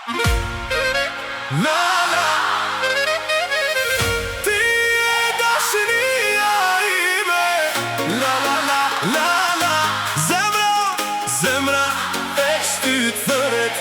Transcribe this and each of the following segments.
La la, ti e dashuria ime. La la la la la, zemra e shtyt thëret.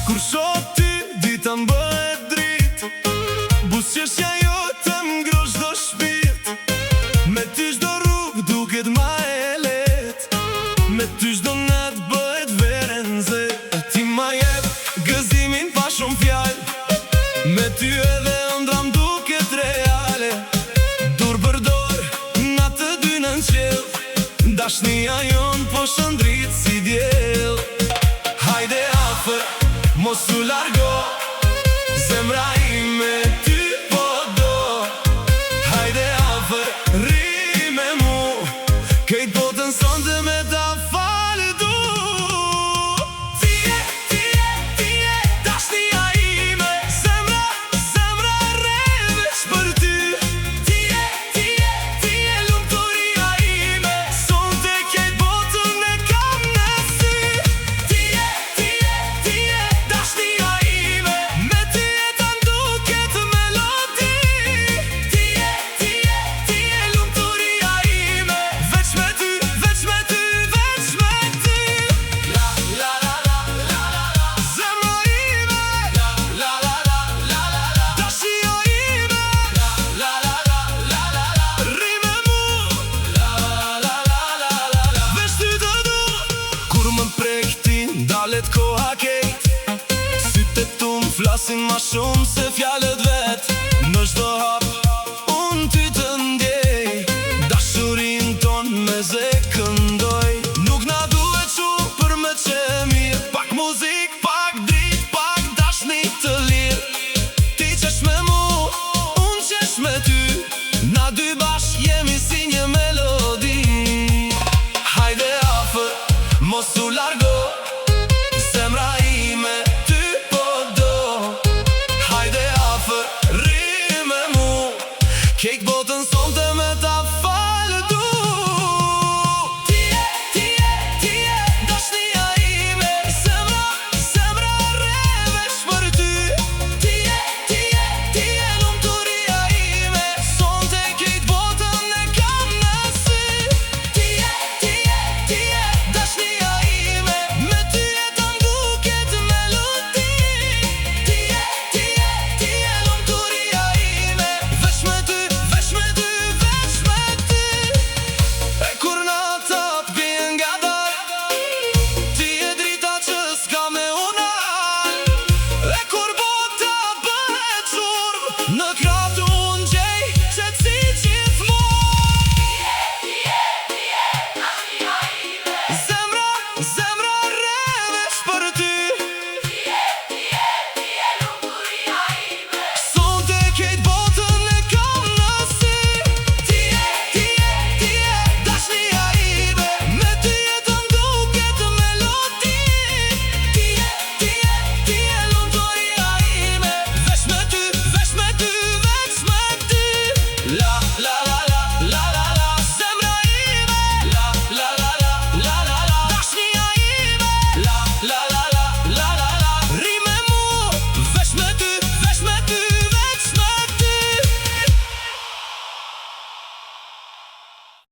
Kur shoh ty, dita m'bëhet dritë, buzëqeshja jote m'ngroh çdo shpirt. Me ty çdo rrugë duket ma e lehtë, me ty çdo natë bëhet verë nxehtë. Ti ma jep gëzimin pa shumë fjalë, me ty edhe ëndra m'duket reale. Dur për dorë, na të dy nën qiell, dashnia jon po shëndrit si diell. Hajde afër, mos u largo, zemra ime ty po do. Hajde afër, rri me mu, kejt botën sonte me ta falë du. Ti je dashnia ime, zemra rrevesh për ty. Ti je lumturia ime, sonte kejt botën e kam në sy. Ti je dashnia ime, me ty jeta m'duket melodi. Ti je lumturia ime, veç me ty. La la la la la la, zemra ime. La la la la la la, dashnia ime. La la la la la la, rri me mu. La la la la la, veç ty të du. Kur më prek ti, dalet koha kejt, sytë tu m'flasin ma shumë se fjalët